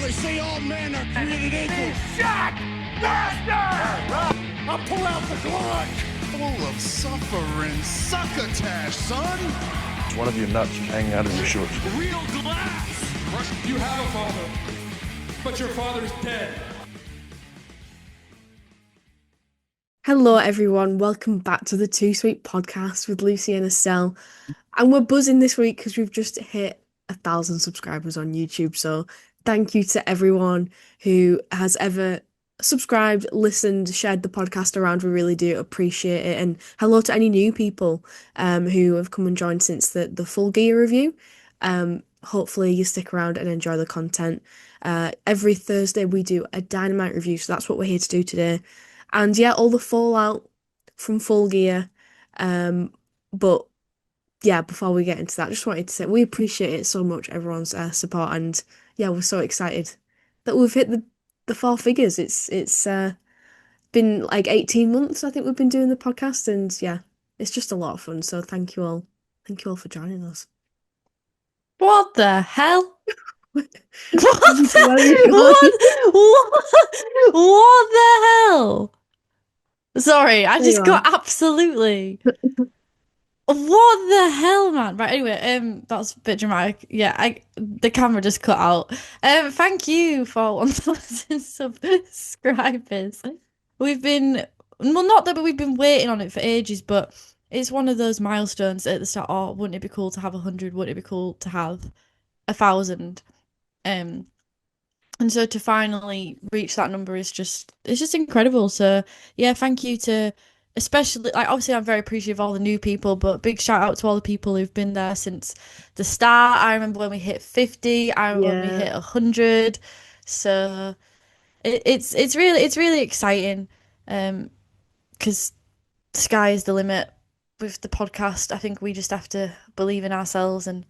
they say all men are created equal. Shot! Master! I'll pull out the Glock! Full of suffering, succotash, son! It's one of your nuts hanging out of your shorts. Real glass! You have a father, but your father's dead. Hello everyone, welcome back to the Too Sweet podcast with Lucy and Estelle. And we're buzzing this week because we've just hit 1,000 subscribers on YouTube. So thank you to everyone who has ever subscribed, listened, shared the podcast around. We really do appreciate it. And hello to any new people who have come and joined since the full gear review. Hopefully you stick around and enjoy the content. Every Thursday we do a Dynamite review, so that's what we're here to do today. And yeah, all the fallout from Full Gear. But yeah, before we get into that, I just wanted to say we appreciate it so much, everyone's support, and yeah, we're so excited that we've hit the four figures. It's been like 18 months, I think we've been doing the podcast, and yeah, it's just a lot of fun. So thank you all for joining us. What the hell? What the hell? Sorry, I just got absolutely. What the hell, man? Right, anyway, that's a bit dramatic. Yeah, the camera just cut out. Thank you for 1,000 subscribers. We've been, well, not that, but we've been waiting on it for ages, but it's one of those milestones at the start. Oh, wouldn't it be cool to have 100? Wouldn't it be cool to have 1,000? And so to finally reach that number is it's just incredible. So yeah, thank you to, especially, like, obviously I'm very appreciative of all the new people, but big shout out to all the people who've been there since the start. I remember when we hit 50, I remember when we hit 100. So it's really exciting, because the sky is the limit with the podcast. I think we just have to believe in ourselves and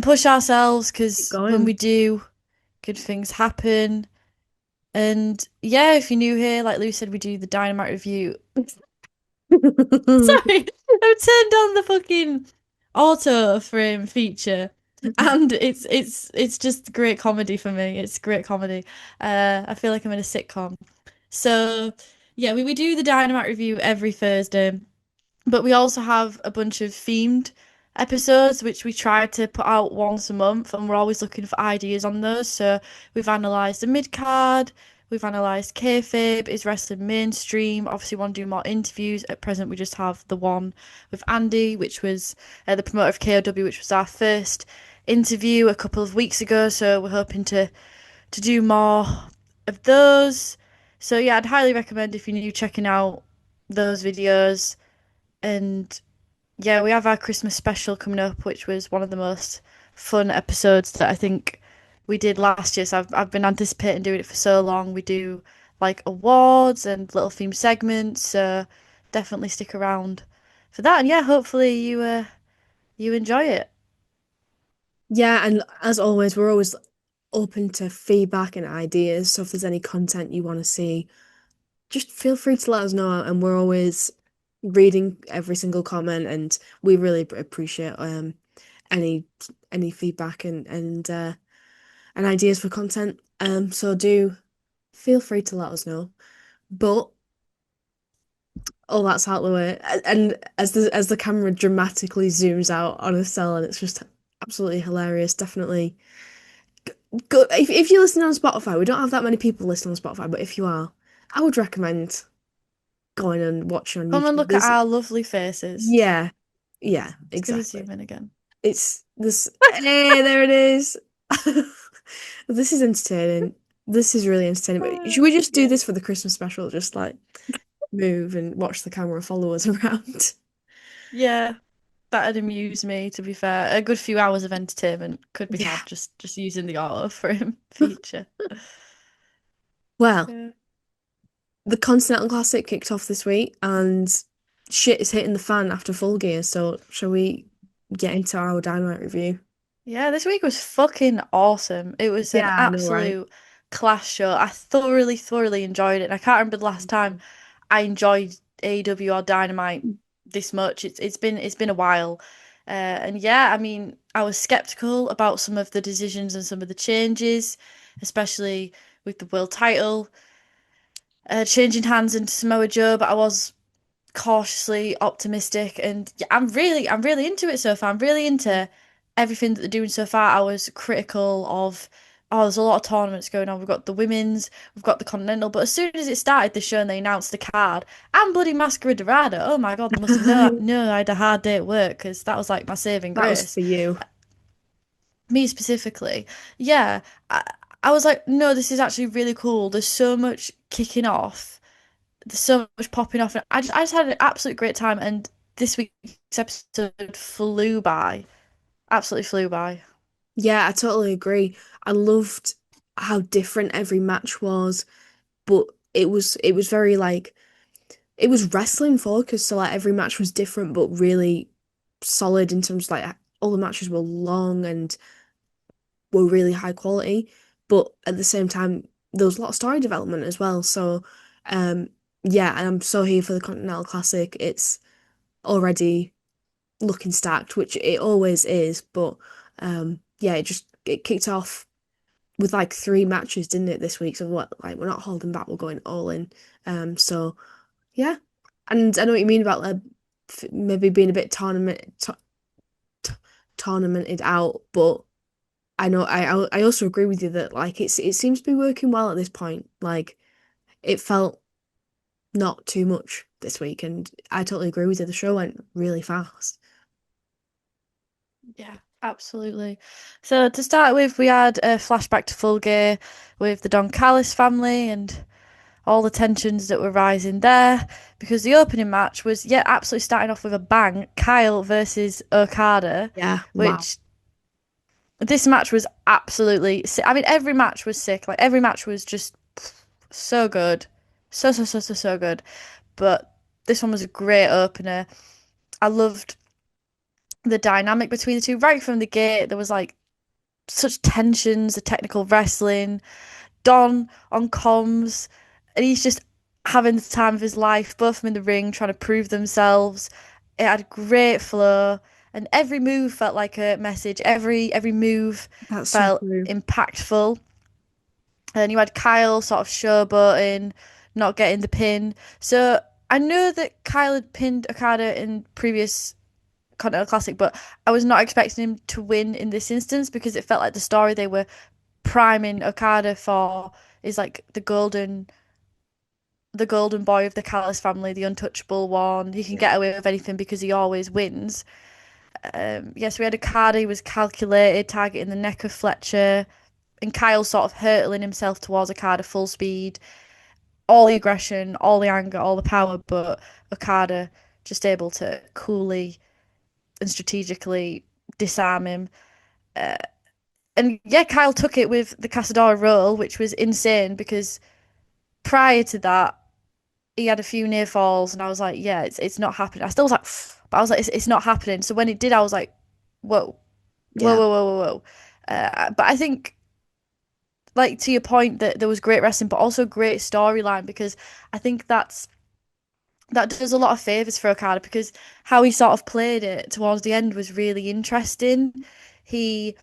push ourselves, because when we do, good things happen. And yeah, if you're new here, like Lou said, we do the Dynamite review. Sorry, I've turned on the fucking auto frame feature, and it's just great comedy for me. It's great comedy. I feel like I'm in a sitcom. So yeah, we do the Dynamite review every Thursday, but we also have a bunch of themed episodes which we try to put out once a month, and we're always looking for ideas on those. So we've analysed the mid-card, we've analysed kayfabe, is wrestling mainstream. Obviously want to do more interviews. At present we just have the one with Andy, which was the promoter of KOW, which was our first interview a couple of weeks ago, so we're hoping to do more of those. So yeah, I'd highly recommend, if you're new, checking out those videos. And yeah, we have our Christmas special coming up, which was one of the most fun episodes that I think we did last year. So I've been anticipating doing it for so long. We do like awards and little theme segments, so definitely stick around for that. And yeah, hopefully you enjoy it. Yeah, and as always, we're always open to feedback and ideas. So if there's any content you want to see, just feel free to let us know, and we're always reading every single comment, and we really appreciate any feedback and ideas for content. So do feel free to let us know. But all that's out of the way, and as the camera dramatically zooms out on a cell, and it's just absolutely hilarious. Definitely go if you're listening on Spotify. We don't have that many people listening on Spotify, but if you are, I would recommend going and watching on YouTube. Come and look at our lovely faces. Yeah, exactly. It's gonna zoom in again. It's this. Hey, there it is. This is entertaining. This is really entertaining. Should we just do this for the Christmas special? Just like move and watch the camera follow us around. Yeah, that'd amuse me, to be fair. A good few hours of entertainment could be had just using the auto frame feature. Well, Yeah. the Continental Classic kicked off this week, and shit is hitting the fan after Full Gear. So shall we get into our Dynamite review? Yeah, this week was fucking awesome. It was an Yeah, I know, right? absolute class show. I thoroughly enjoyed it. And I can't remember the last time I enjoyed AEW or Dynamite this much. It's been a while. And yeah, I mean, I was skeptical about some of the decisions and some of the changes. especially with the world title changing hands into Samoa Joe. But I was cautiously optimistic, and yeah, I'm really into it so far. I'm really into everything that they're doing so far. I was critical of, oh, there's a lot of tournaments going on. We've got the women's, we've got the continental, but as soon as it started the show and they announced the card and bloody Masquerade, oh my God, they must have known I had a hard day at work because that was like my saving That was grace. for you. Me specifically, yeah. I, I was like, no, this is actually really cool. There's so much kicking off, there's so much popping off. And I just had an absolute great time. And this week's episode flew by, absolutely flew by. Yeah, I totally agree. I loved how different every match was, but it was very like it was wrestling focused, so like every match was different but really solid in terms of like all the matches were long and were really high quality, but at the same time there was a lot of story development as well. So um yeah, and I'm so here for the Continental Classic. It's already looking stacked, which it always is, but yeah, it kicked off with like three matches, didn't it, this week? So what, like we're not holding back, we're going all in. So yeah, and I know what you mean about maybe being a bit tournamented out, but I know I also agree with you that like it seems to be working well at this point. Like it felt not too much this week, and I totally agree with you. The show went really fast. Yeah, absolutely. So to start with, we had a flashback to Full Gear with the Don Callis family and all the tensions that were rising there because the opening match was, yeah, absolutely starting off with a bang. Kyle versus Okada, Yeah, wow. which this match was absolutely I mean, every match was sick. Like, every match was just so good. So good. But this one was a great opener. I loved the dynamic between the two right from the gate. There was like such tensions, the technical wrestling. Don on comms, and he's just having the time of his life, both of them in the ring trying to prove themselves. It had great flow, and every move felt like a message. Every move That's so felt true. impactful. And you had Kyle sort of showboating, not getting the pin. So I know that Kyle had pinned Okada in previous Continental Classic, but I was not expecting him to win in this instance because it felt like the story they were priming Okada for is like the golden boy of the Callis family, the untouchable one. He can get away with anything because he always wins. Yes, we had Okada, he was calculated, targeting the neck of Fletcher, and Kyle sort of hurtling himself towards Okada full speed. All the aggression, all the anger, all the power, but Okada just able to coolly and strategically disarm him. And yeah, Kyle took it with the Casadora roll, which was insane because prior to that, he had a few near falls, and I was like, yeah, it's not happening. I still was like, but I was like, it's not happening. So when it did, I was like, whoa, whoa, Yeah. whoa, whoa, whoa, whoa. But I think, like, to your point, that there was great wrestling, but also great storyline because I think that does a lot of favors for Okada because how he sort of played it towards the end was really interesting. He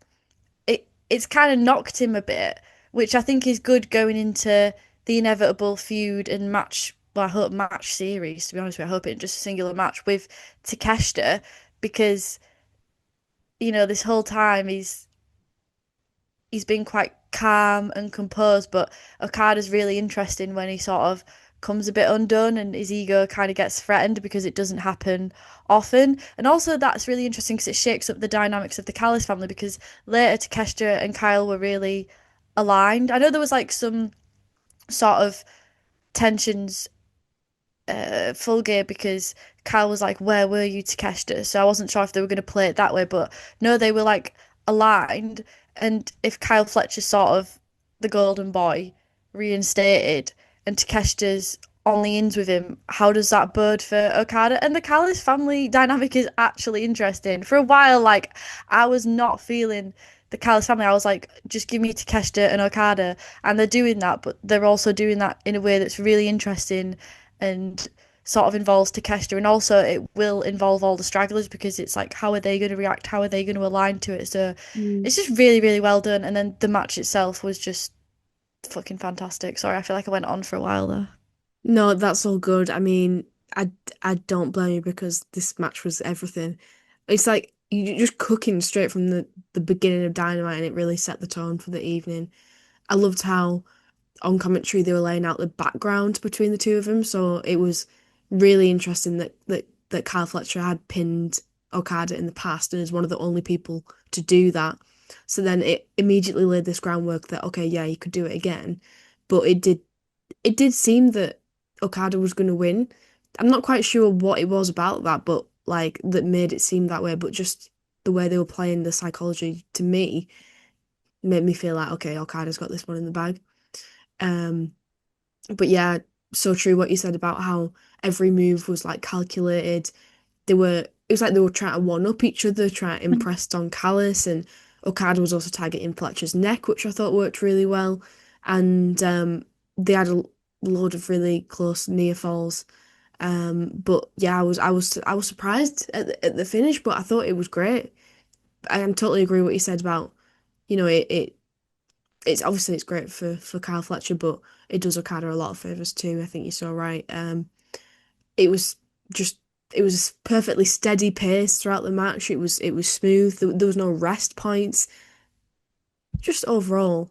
it's kind of knocked him a bit, which I think is good going into the inevitable feud and match. Well, I hope match series. To be honest with you, I hope it just a singular match with Takeshita because this whole time he's been quite calm and composed, but Okada's really interesting when he sort of comes a bit undone and his ego kind of gets threatened because it doesn't happen often. And also that's really interesting because it shakes up the dynamics of the Callis family because later Takeshita and Kyle were really aligned. I know there was like some sort of tensions Full Gear because Kyle was like, "Where were you, Takeshita?" So I wasn't sure if they were going to play it that way, but no, they were like aligned. And if Kyle Fletcher's sort of the golden boy reinstated and Takeshita's on the ins with him, how does that bode for Okada? And the Callis family dynamic is actually interesting. For a while, like I was not feeling the Callis family. I was like, just give me Takeshita and Okada, and they're doing that, but they're also doing that in a way that's really interesting and sort of involves Takeshita, and also it will involve all the stragglers because it's like, how are they going to react? How are they going to align to it? So Mm. it's just really, really well done. And then the match itself was just fucking fantastic. Sorry, I feel like I went on for a while there. No, that's all good. I mean, I don't blame you because this match was everything. It's like you're just cooking straight from the beginning of Dynamite, and it really set the tone for the evening. I loved how on commentary they were laying out the background between the two of them, so it was really interesting that Kyle Fletcher had pinned Okada in the past and is one of the only people to do that. So then it immediately laid this groundwork that okay, yeah, you could do it again, but it did seem that Okada was going to win. I'm not quite sure what it was about that, but like that made it seem that way. But just the way they were playing the psychology to me made me feel like okay, Okada's got this one in the bag. Um, but yeah, so true what you said about how every move was like calculated. It was like they were trying to one up each other, trying to impress Don Callis, and Okada was also targeting Fletcher's neck, which I thought worked really well. And they had a load of really close near falls. But yeah, I was surprised at the finish, but I thought it was great. I totally agree what you said about, it's obviously it's great for Kyle Fletcher, but it does Okada a lot of favors too. I think you're so right. It was just it was perfectly steady pace throughout the match. It was smooth. There was no rest points. Just overall,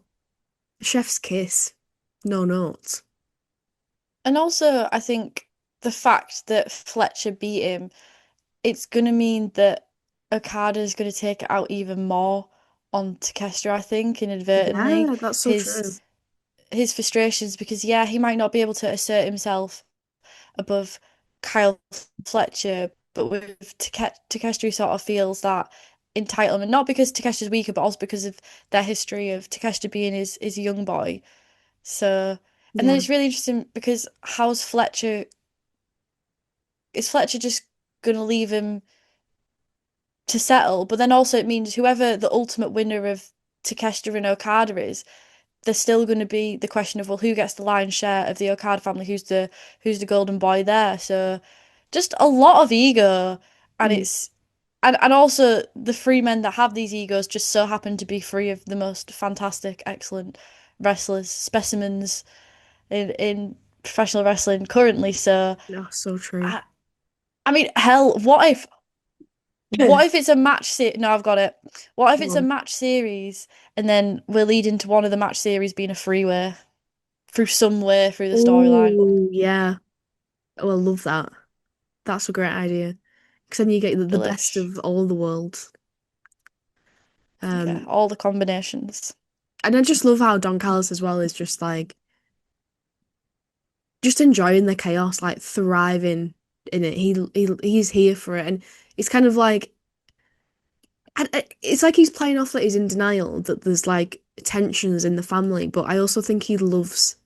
chef's kiss. No notes. And also, I think the fact that Fletcher beat him, it's going to mean that Okada is going to take it out even more on Takeshita, I think, inadvertently. Yeah, that's so true. His his frustrations because yeah, he might not be able to assert himself above Kyle Fletcher, but with Takeshita, who sort of feels that entitlement, not because Takeshita's weaker, but also because of their history of Takeshita being his young boy. So, and then Yeah, it's really interesting because is Fletcher just gonna leave him to settle? But then also it means whoever the ultimate winner of Takeshita and Okada is, there's still going to be the question of well, who gets the lion's share of the Okada family? Who's the golden boy there? So just a lot of ego, and mm, it's and also the three men that have these egos just so happen to be three of the most fantastic, excellent wrestlers, specimens in professional wrestling currently. So no, so true. I, I mean, hell, what if it's a match No, I've got it. What if Come it's a on. match series and then we're leading to one of the match series being a freeway through some way through the storyline? Oh, yeah. Oh, I love that. That's a great idea. Because then you get the best Delish. of all the worlds. Yeah, Um, all the combinations. and I just love how Don Callis as well is just like just enjoying the chaos, like thriving in it. He's here for it, and it's kind of like it's like he's playing off that he's in denial that there's like tensions in the family, but I also think he loves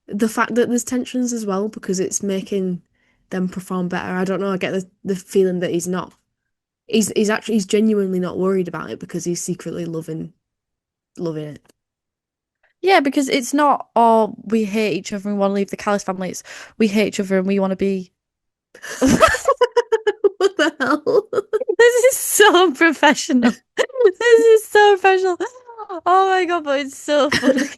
the fact that there's tensions as well because it's making them perform better. I don't know. I get the feeling that he's not. He's genuinely not worried about it because he's secretly loving it. Yeah, because it's not, oh, we hate each other and want to leave the Callis family. It's we hate each other and we want to be. What the hell? This is so professional. This is so professional. Oh my God, but it's so funny.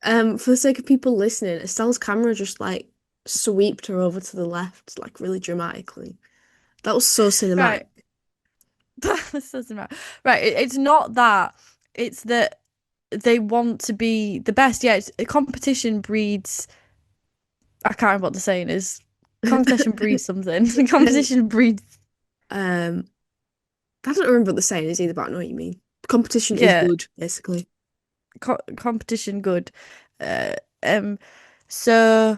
For the sake of people listening, Estelle's camera just like sweeped her over to the left, like really dramatically. That was so cinematic. Right. This doesn't matter. Right, it's not that. It's that they want to be the best. Yeah, competition breeds. I can't remember what the saying is. Competition breeds something. Competition breeds. Um, I don't remember what the saying is either, but I know what you mean. Competition is Yeah, good, basically. competition good. Uh, um. So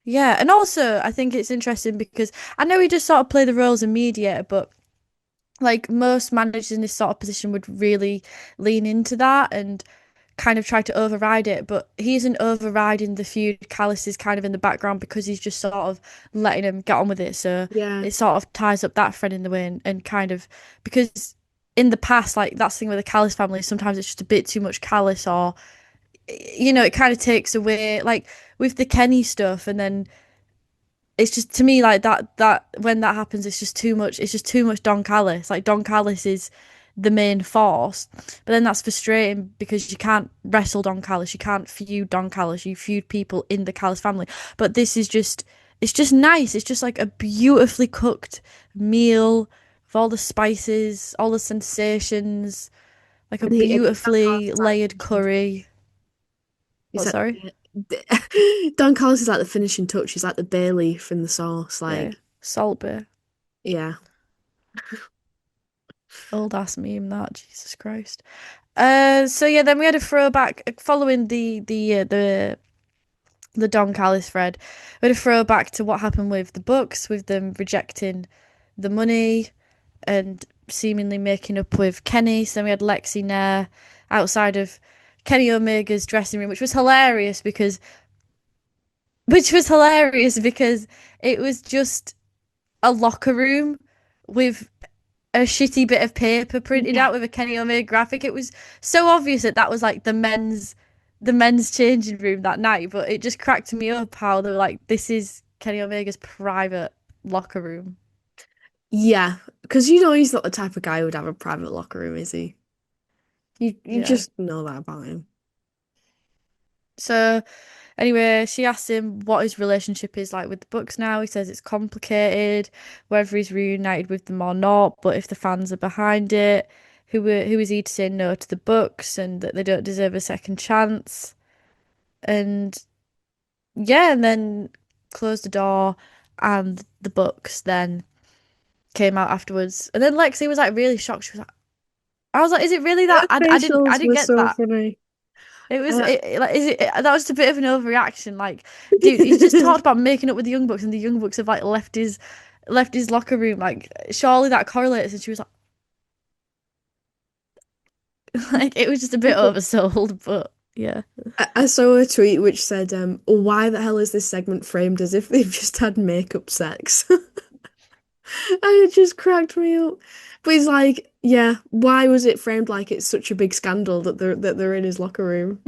yeah, and also I think it's interesting because I know we just sort of play the roles of mediator, but like most managers in this sort of position would really lean into that and kind of try to override it, but he isn't overriding the feud. Callis is kind of in the background because he's just sort of letting him get on with it. So Yeah, it sort of ties up that thread in the way and kind of because in the past, like that's the thing with the Callis family, sometimes it's just a bit too much Callis or it kind of takes away like with the Kenny stuff and then it's just to me like that when that happens it's just too much Don Callis. Like Don Callis is the main force. But then that's frustrating because you can't wrestle Don Callis, you can't feud Don Callis, you feud people in the Callis family. But this is just, it's just nice. It's just like a beautifully cooked meal with all the spices, all the sensations, like a And he Don Carlos beautifully is like the layered finishing touch. curry. He's What, like sorry? Don Carlos is like the finishing touch. He's like the bay leaf in the sauce. Yeah, Like, Salt Bay. yeah. Old ass meme that, Jesus Christ. So yeah, then we had a throwback following the Don Callis thread. We had a throwback to what happened with the Bucks, with them rejecting the money and seemingly making up with Kenny. So then we had Lexi Nair outside of Kenny Omega's dressing room, which was hilarious because it was just a locker room with a shitty bit of paper printed Yeah. out with a Kenny Omega graphic. It was so obvious that that was like the men's changing room that night, but it just cracked me up how they were like, this is Kenny Omega's private locker room. Yeah. Because you know he's not the type of guy who would have a private locker room, is he? You Yeah. just know that about him. So anyway, she asked him what his relationship is like with the Bucks now. He says it's complicated, whether he's reunited with them or not, but if the fans are behind it, who is he to say no to the Bucks and that they don't deserve a second chance? And yeah, and then closed the door, and the Bucks then came out afterwards. And then Lexi was like really shocked. She was like, I was like, is it really that? Her I facials didn't were get so that. funny. It was Uh, like, is it that was just a bit of an overreaction? Like, dude, he's just talked about making up with the Young Bucks, and the Young Bucks have like left his locker room. Like, surely that correlates. And she was like, like it was just a bit oversold, but yeah. I saw a tweet which said, why the hell is this segment framed as if they've just had makeup sex? And it just cracked me up. But he's like, yeah, why was it framed like it's such a big scandal that they're in his locker room?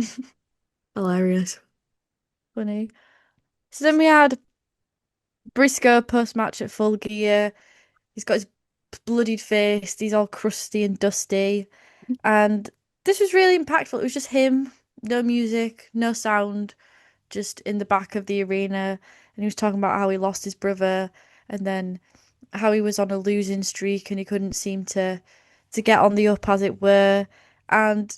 Hilarious. Funny. So then we had Briscoe post match at Full Gear. He's got his bloodied face. He's all crusty and dusty. And this was really impactful. It was just him, no music, no sound, just in the back of the arena. And he was talking about how he lost his brother and then how he was on a losing streak and he couldn't seem to get on the up, as it were. And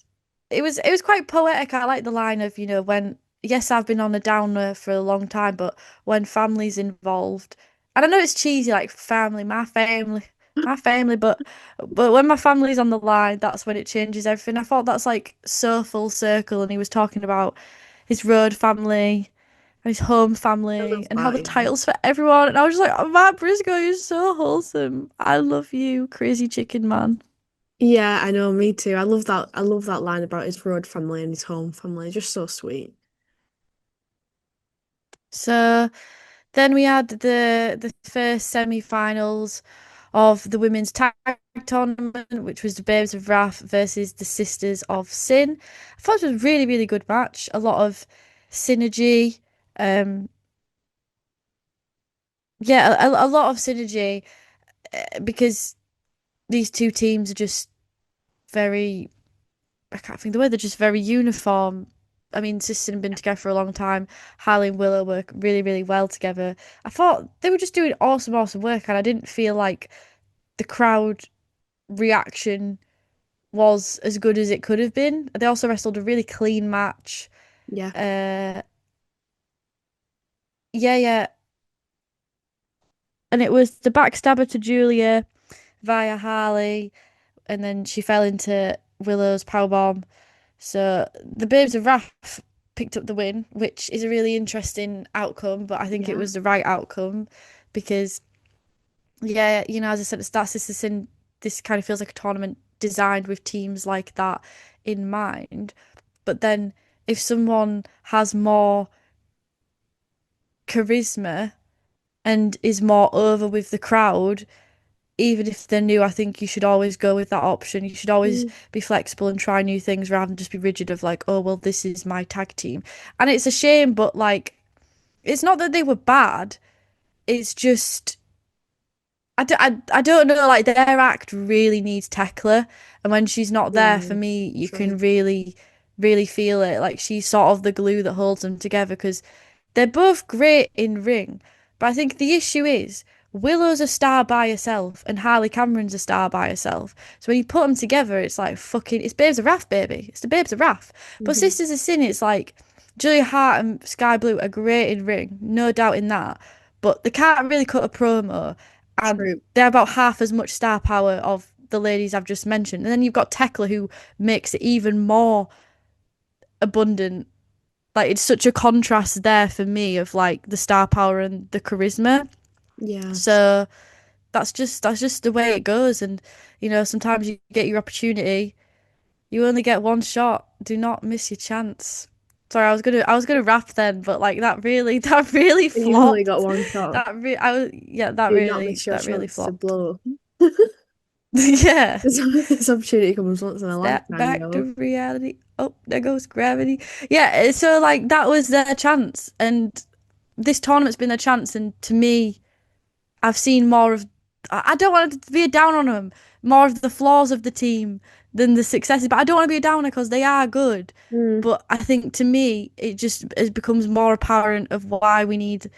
it was quite poetic. I like the line of, when yes, I've been on a downer for a long time, but when family's involved, and I know it's cheesy, like family, my family, but when my family's on the line, that's when it changes everything. I thought that's like so full circle, and he was talking about his road family and his home I love family and how that, the yeah. titles for everyone. And I was just like, oh, Matt Briscoe, you're so wholesome. I love you, crazy chicken man. Yeah, I know, me too. I love that line about his road family and his home family. Just so sweet. So then we had the first semi-finals of the women's tag tournament, which was the Babes of Wrath versus the Sisters of Sin. I thought it was a really, really good match. A lot of synergy. Um, yeah, a lot of synergy because these two teams are just very, I can't think of the word, they're just very uniform. I mean, Sisters have been together for a long time. Harley and Willow work really, really well together. I thought they were just doing awesome, awesome work, and I didn't feel like the crowd reaction was as good as it could have been. They also wrestled a really clean match. Yeah. Uh, yeah, yeah. And it was the backstabber to Julia via Harley, and then she fell into Willow's powerbomb. So the Babes of Wrath picked up the win, which is a really interesting outcome, but I think it Yeah. was the right outcome because, yeah, as I said, it's that Sister Sin, this kind of feels like a tournament designed with teams like that in mind. But then if someone has more charisma and is more over with the crowd, even if they're new, I think you should always go with that option. You should always Mm. be flexible and try new things rather than just be rigid of like, oh, well, this is my tag team. And it's a shame, but like, it's not that they were bad. It's just I don't know, like their act really needs Tekla, and when she's not there, for Yeah, me, you true. can really feel it. Like she's sort of the glue that holds them together because they're both great in ring. But I think the issue is Willow's a star by herself and Harley Cameron's a star by herself. So when you put them together, it's like fucking, it's Babes of Wrath, baby. It's the Babes of Wrath. But Hmm. Sisters of Sin, it's like Julia Hart and Sky Blue are great in ring, no doubt in that. But they can't really cut a promo, and True. they're about half as much star power of the ladies I've just mentioned. And then you've got Tekla who makes it even more abundant. Like it's such a contrast there for me of like the star power and the charisma. Yeah. So that's just the way it goes. And sometimes you get your opportunity. You only get one shot. Do not miss your chance. Sorry, I was gonna rap then, but like that really You've only got flopped. one shot. That Do not really miss your that really chance to flopped. blow. Yeah. This opportunity comes once in a Step lifetime, back though. to reality. Oh, there goes gravity. Yeah, so like that was their chance, and this tournament's been their chance. And to me, I've seen more of. I don't want to be a down on them. More of the flaws of the team than the successes, but I don't want to be a downer because they are good. Mm, But I think to me, it becomes more apparent of why we need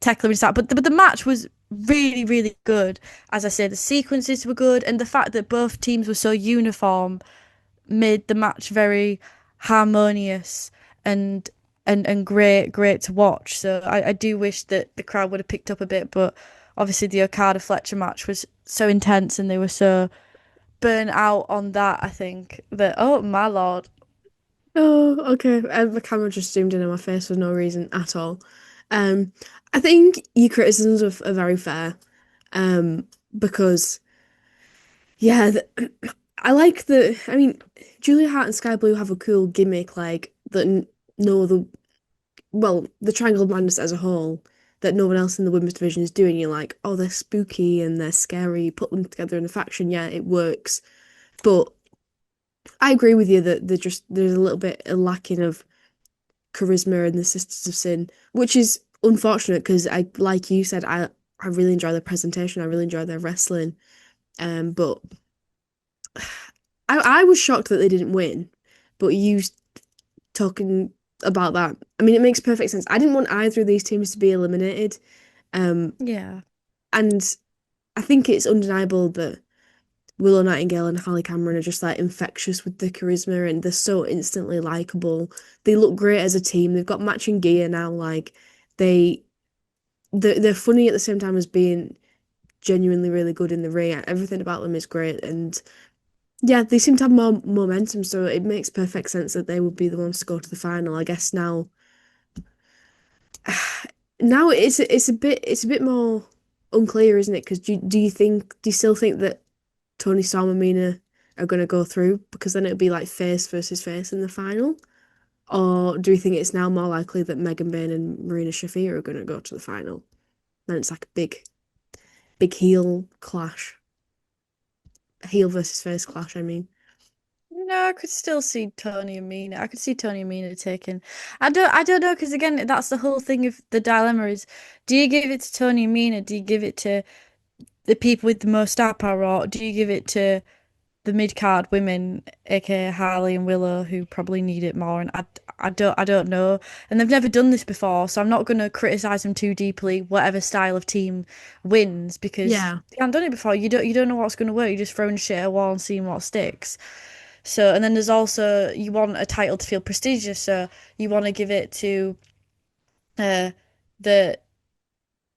Tekla and start. But the match was really good. As I say, the sequences were good, and the fact that both teams were so uniform made the match very harmonious and and great to watch. So I do wish that the crowd would have picked up a bit, but obviously the Okada Fletcher match was so intense and they were so burnt out on that, I think, that oh my lord. oh, okay. The camera just zoomed in on my face for no reason at all. Um, I think your criticisms are very fair. Because yeah, I like the. I mean, Julia Hart and Sky Blue have a cool gimmick, like that. No other, well, the Triangle of Madness as a whole, that no one else in the women's division is doing. You're like, oh, they're spooky and they're scary. Put them together in a faction, yeah, it works. But I agree with you that there's a little bit of lacking of charisma in the Sisters of Sin, which is unfortunate because like you said, I really enjoy their presentation. I really enjoy their wrestling. But I was shocked that they didn't win. But you talking about that, I mean, it makes perfect sense. I didn't want either of these teams to be eliminated. Um, Yeah. and I think it's undeniable that Willow Nightingale and Halle Cameron are just like infectious with the charisma and they're so instantly likable. They look great as a team. They've got matching gear now. Like they they're funny at the same time as being genuinely really good in the ring. Everything about them is great and yeah, they seem to have more momentum, so it makes perfect sense that they would be the ones to go to the final. I guess now it's a bit more unclear, isn't it? Because do you still think that Tony Storm and Mina are going to go through because then it'll be like face versus face in the final? Or do you think it's now more likely that Megan Bayne and Marina Shafir are going to go to the final? Then it's like a big heel clash, a heel versus face clash, I mean. No, I could still see Tony and Mina. I could see Tony and Mina taking. I don't know because again, that's the whole thing of the dilemma is: do you give it to Tony and Mina? Do you give it to the people with the most star power, or do you give it to the mid card women, aka Harley and Willow, who probably need it more? And I don't know. And they've never done this before, so I'm not going to criticize them too deeply. Whatever style of team wins, because Yeah. they haven't done it before. You don't know what's going to work. You're just throwing shit at a wall and seeing what sticks. So, and then there's also you want a title to feel prestigious, so you want to give it to uh the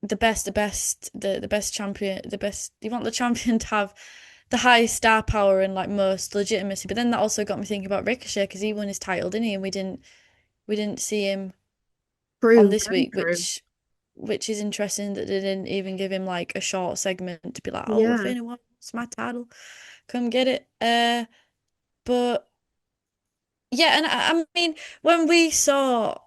the best champion, the best. You want the champion to have the highest star power and like most legitimacy. But then that also got me thinking about Ricochet because he won his title, didn't he? And we didn't see him on True, this very week, true. which is interesting that they didn't even give him like a short segment to be like, oh, if Yeah. anyone wants my title, come get it. But yeah, and I mean, when we saw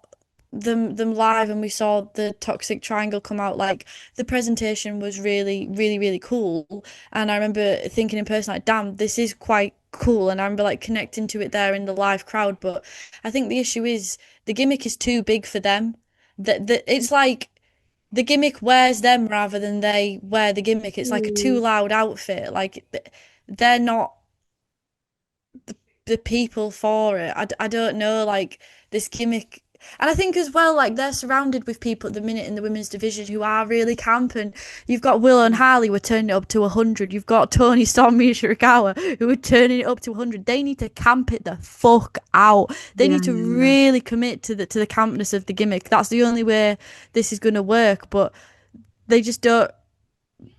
them live and we saw the Toxic Triangle come out, like the presentation was really cool. And I remember thinking in person, like, damn, this is quite cool. And I remember like connecting to it there in the live crowd. But I think the issue is the gimmick is too big for them. That it's like the gimmick wears them rather than they wear the gimmick. It's like a too Mm, loud outfit. Like they're not the people for it. I don't know, like this gimmick. And I think as well, like they're surrounded with people at the minute in the women's division who are really camp. And you've got Willow and yeah, Harley were turning it up to 100. You've got Tony Storm and Shirakawa who are turning it up to 100. They need to camp it the fuck out. They yeah, need to yeah, really commit to the campness of the gimmick. That's the only way this is gonna work. But they just don't.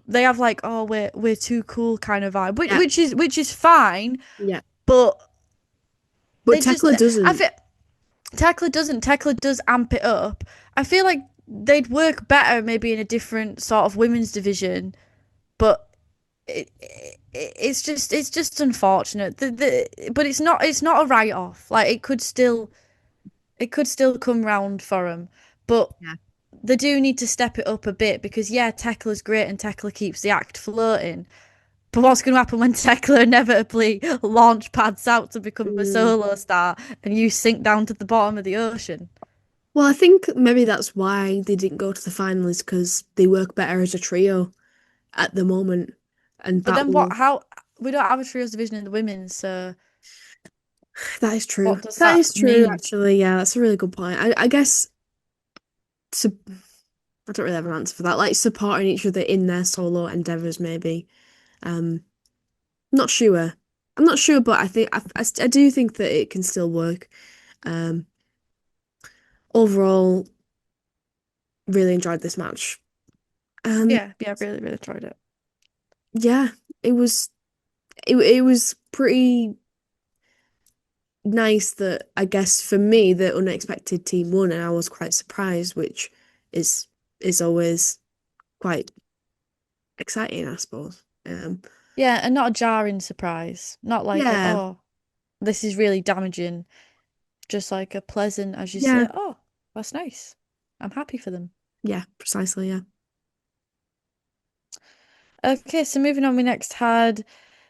They have like, oh, we're too cool kind of vibe, yeah, which is fine. yeah. But But they just, Tekla I doesn't. feel Tekla does amp it up. I feel like they'd work better maybe in a different sort of women's division, but it's just unfortunate. But it's not a write off. Like it could still come round for them, but Yeah. they do need to step it up a bit because yeah, Tekla's great and Tekla keeps the act floating. But what's going to happen when Tekla inevitably launch pads out to become a Mm. solo star and you sink down to the bottom of the ocean? Well, I think maybe that's why they didn't go to the finals because they work better as a trio at the moment, and But that then what? will. How we don't have a trios division in the women's, so That is true. what does That that is true, mean? actually. Yeah, that's a really good point. I guess su I don't really have an answer for that. Like supporting each other in their solo endeavors, maybe. Um, not sure. I'm not sure, but I do think that it can still work. Um, overall, really enjoyed this match. Yeah, yeah, really, really enjoyed it. Yeah, it was it was pretty nice that I guess for me the unexpected team won, and I was quite surprised, which is is always quite exciting, I suppose. Yeah, and not a jarring surprise. Not like a Yeah, oh, this is really damaging. Just like a pleasant, as you yeah, say, oh, that's nice. I'm happy for them. yeah, precisely, yeah. Okay, so moving on, we next had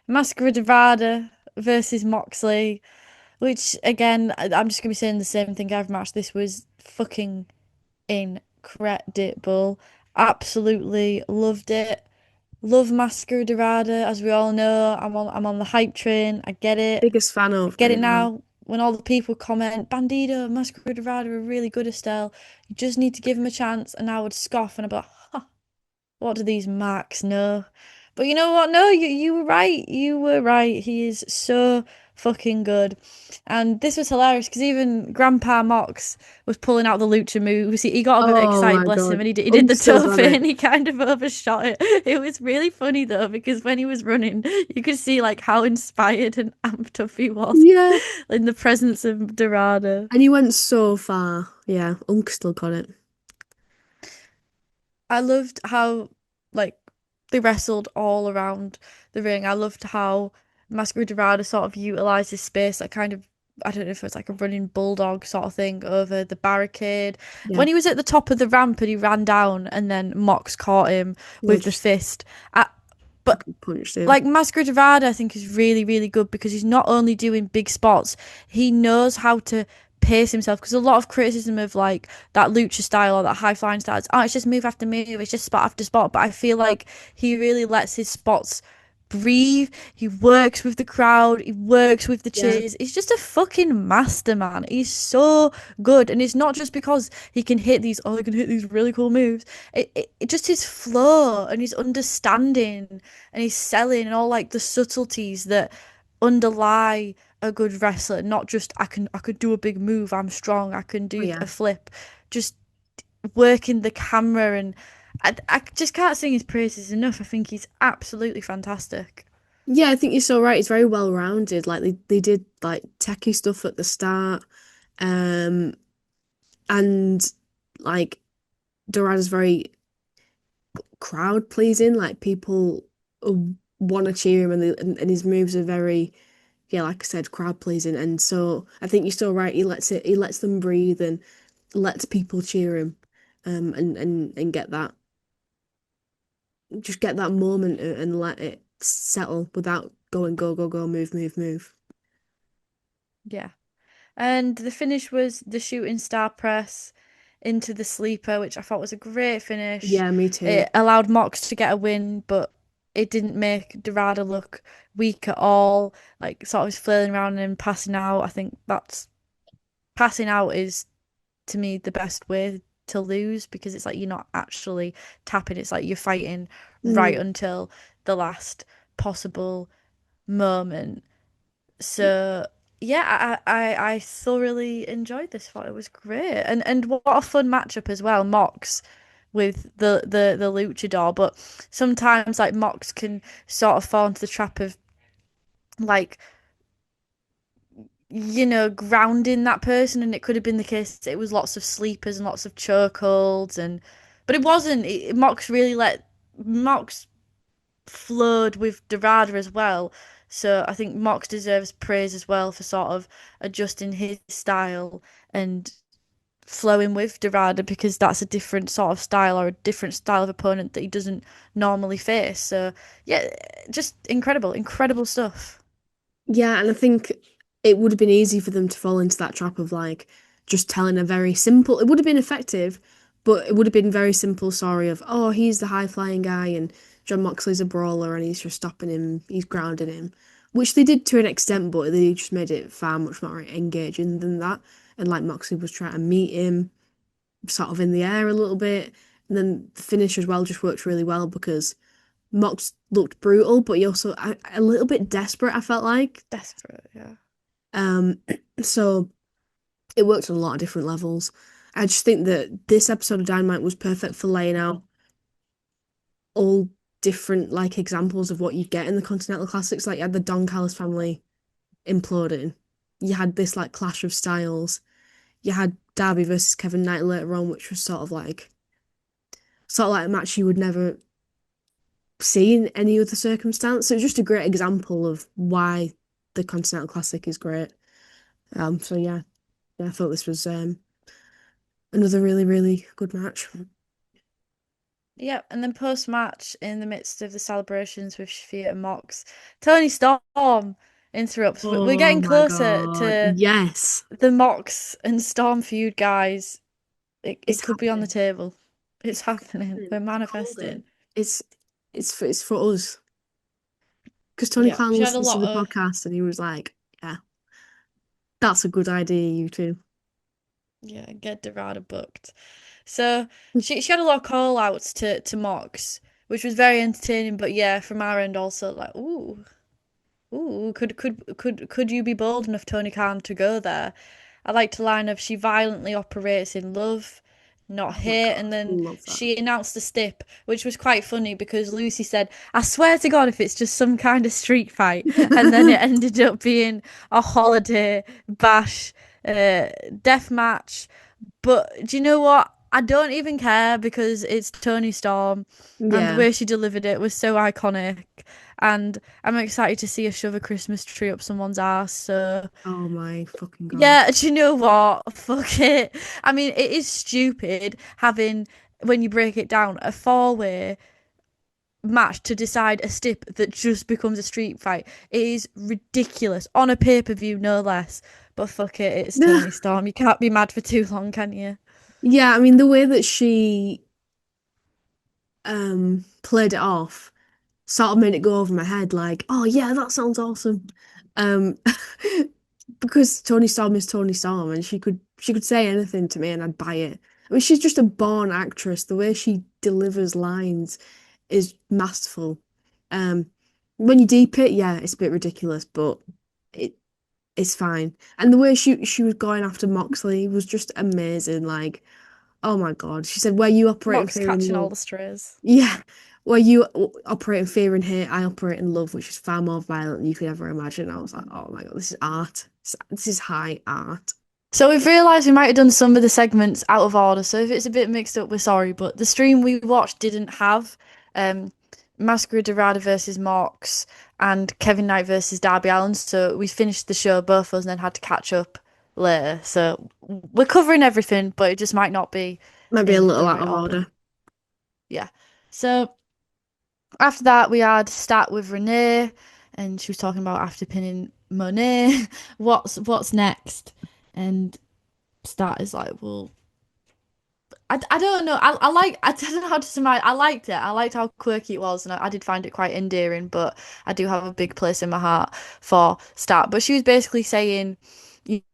Masquerade versus Moxley, which again, I'm just gonna be saying the same thing every match. This was fucking incredible. Absolutely loved it. Love Masquerade, as we all know. I'm on the hype train. I get it. Biggest fan I of get it now. now. When all the people comment, Bandido, Masquerade are really good, Estelle. You just need to give him a chance. And I would scoff and I'd be like, ha, what do these marks know? But you know what? No, you were right. You were right. He is so fucking good. And this was hilarious because even Grandpa Mox was pulling out the lucha moves. He got a bit Oh excited, my bless him, God. and he did Unk the still toe got fit it. and he kind of overshot it. It was really funny though because when he was running, you could see like how inspired and amped up he was Yeah. in the presence of Dorado. And he went so far. Yeah, Unk still got it. I loved how like they wrestled all around the ring. I loved how Masquerade sort of utilized his space, like kind of I don't know if it was like a running bulldog sort of thing over the barricade. Yeah, When he was at the top of the ramp and he ran down and then Mox caught him yeah, with the just fist. But punched him. like Masquerade, I think is really, really good because he's not only doing big spots, he knows how to pace himself. Because a lot of criticism of like that lucha style or that high flying style, it's, oh, it's just move after move, it's just spot after spot. But I feel like he really lets his spots breathe. He works with the crowd, he works with the Yeah, cheers. He's just a fucking master, man. He's so good, and it's not just because he can hit these. Oh, he can hit these really cool moves. It just his flow and his understanding and his selling and all like the subtleties that underlie a good wrestler. Not just I could do a big move. I'm strong. I can oh do yeah. a flip. Just working the camera and I just can't sing his praises enough. I think he's absolutely fantastic. Yeah, I think you're so right. It's very well rounded. Like they did like techie stuff at the start. Um and like Dorado's very crowd pleasing. Like people want to cheer him, and, and his moves are very, yeah, like I said, crowd pleasing. And so I think you're so right. He lets them breathe and lets people cheer him, and get that, just get that moment and let it settle without going go go go move move move. Yeah. And the finish was the shooting star press. into the sleeper, which I thought was a great finish. Yeah, me too. It allowed Mox to get a win, but it didn't make Dorada look weak at all. Like sort of was flailing around and passing out. I think that's passing out is to me the best way to lose because it's like you're not actually tapping. It's like you're fighting right Mm. until the last possible moment. So yeah, I thoroughly enjoyed this fight. It was great, and what a fun matchup as well. Mox with the luchador, but sometimes like Mox can sort of fall into the trap of like grounding that person, and it could have been the case that it was lots of sleepers and lots of chokeholds, but it wasn't. Mox really let Mox flowed with Dorada as well. So I think Mox deserves praise as well for sort of adjusting his style and flowing with Dorada because that's a different sort of style or a different style of opponent that he doesn't normally face. So yeah, just incredible, incredible stuff. Yeah, and I think it would have been easy for them to fall into that trap of like just telling a very simple, it would have been effective, but it would have been very simple story of, oh, he's the high flying guy and John Moxley's a brawler and he's just stopping him, he's grounding him, which they did to an extent, but they just made it far much more engaging than that. And like Moxley was trying to meet him sort of in the air a little bit. And then the finish as well just worked really well because Mox looked brutal, but he also a little bit desperate, I felt like. Desperate, yeah. Um, so it worked on a lot of different levels. I just think that this episode of Dynamite was perfect for laying out all different like examples of what you get in the Continental Classics. Like you had the Don Callis family imploding. You had this like clash of styles. You had Darby versus Kevin Knight later on, which was sort of like a match you would never see in any other circumstance. So it's just a great example of why the Continental Classic is great. So yeah, I thought this was another really, really good match. Yep, and then post match, in the midst of the celebrations with Shafir and Mox, Tony Storm interrupts. We're Oh getting my closer God. to Yes. the Mox and Storm feud, guys. It It's could be on the happening. table. It's happening. We're I called it. manifesting. It's it's for us. Because Tony Yeah, Khan she had a listens to lot the of podcast and he was like, yeah, that's a good idea, you two. get Dorada booked. So she had a lot of call outs to Mox, which was very entertaining. But yeah, from our end also like ooh, could you be bold enough, Tony Khan, to go there? I like to line of she violently operates in love, not Oh my hate, God, and then love that. she announced the stip, which was quite funny because Lucy said, "I swear to God, if it's just some kind of street fight," and then it ended up being a holiday bash, death match. But do you know what? I don't even care because it's Tony Storm and the Yeah. way she delivered it was so iconic. And I'm excited to see her shove a Christmas tree up someone's ass. So, Oh my fucking God. yeah, do you know what? Fuck it. I mean, it is stupid having, when you break it down, a four-way match to decide a stip that just becomes a street fight. It is ridiculous. On a pay-per-view, no less. But fuck it, it's Tony Storm. You can't be mad for too long, can you? Yeah, I mean the way that she played it off sort of made it go over my head like, oh yeah, that sounds awesome. Um because Tony Storm is Tony Storm and she could say anything to me and I'd buy it. I mean she's just a born actress. The way she delivers lines is masterful. Um when you deep it, yeah, it's a bit ridiculous, but it it's fine. And the way she was going after Moxley was just amazing. Like, oh my God. She said, where you operate in Mox fear and catching all love. the strays. Yeah. Where you operate in fear and hate, I operate in love, which is far more violent than you could ever imagine. I was like, oh my God, this is art. This is high art. So we've realised we might have done some of the segments out of order. So if it's a bit mixed up, we're sorry. But the stream we watched didn't have um, Masquerade Dorada versus Mox and Kevin Knight versus Darby Allin. So we finished the show, both of us, and then had to catch up later. So we're covering everything, but it just might not be Might be a in little the out right of order. order. Yeah. So after that, we had Stat with Renee, and she was talking about after pinning Monet. What's next? And Stat is like, well, I don't know. I like I don't know how to summarize. I liked it. I liked how quirky it was, and I did find it quite endearing. But I do have a big place in my heart for Start. But she was basically saying,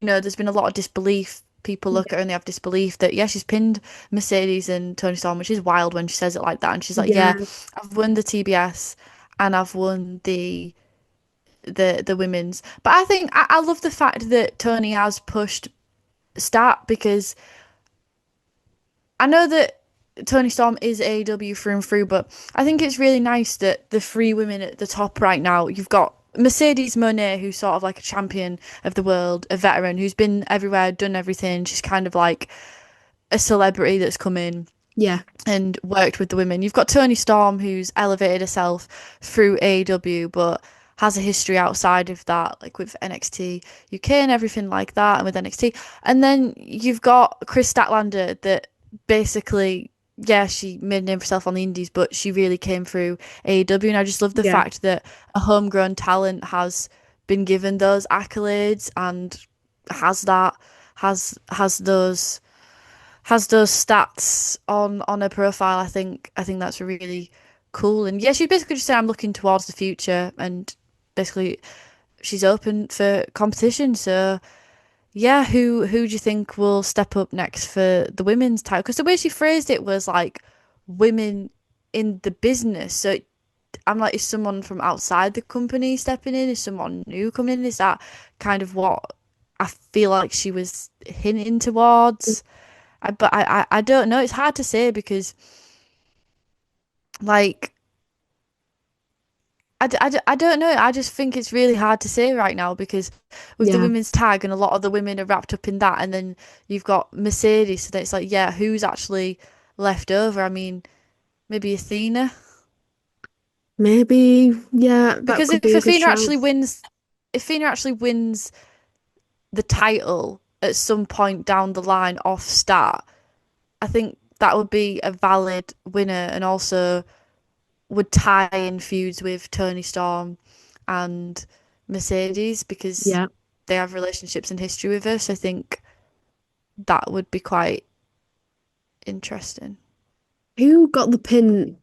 there's been a lot of disbelief. People look at her and they have disbelief that yeah, she's pinned Mercedes and Tony Storm, which is wild when she says it like that. And she's like, Yeah, yeah, I've won the TBS and I've won the women's. But I think I love the fact that Tony has pushed Start because I know that Tony Storm is AEW through and through, but I think it's really nice that the three women at the top right now, you've got Mercedes Moné, who's sort of like a champion of the world, a veteran who's been everywhere, done everything. She's kind of like a celebrity that's come in yeah, and worked with the women. You've got Tony Storm, who's elevated herself through AEW, but has a history outside of that, like with NXT UK and everything like that, and with NXT. And then you've got Chris Statlander, that basically, yeah, she made a name for herself on the indies, but she really came through AEW. And I just love the yeah. fact that a homegrown talent has been given those accolades and has that has those stats on her profile. I think that's really cool. And yeah, she's basically just saying I'm looking towards the future, and basically she's open for competition. So yeah, who do you think will step up next for the women's title? Because the way she phrased it was like women in the business. So I'm like, is someone from outside the company stepping in? Is someone new coming in? Is that kind of what I feel like she was hinting towards? But I don't know. It's hard to say because like I don't know. I just think it's really hard to say right now because with the Yeah, women's tag and a lot of the women are wrapped up in that, and then you've got Mercedes, so then it's like, yeah, who's actually left over? I mean, maybe Athena, maybe. Yeah, that because could be if a good Athena shout. actually wins, if Athena actually wins the title at some point down the line off start, I think that would be a valid winner, and also would tie in feuds with Tony Storm and Mercedes because Yeah. they have relationships and history with her. So I think that would be quite interesting. Who got the pin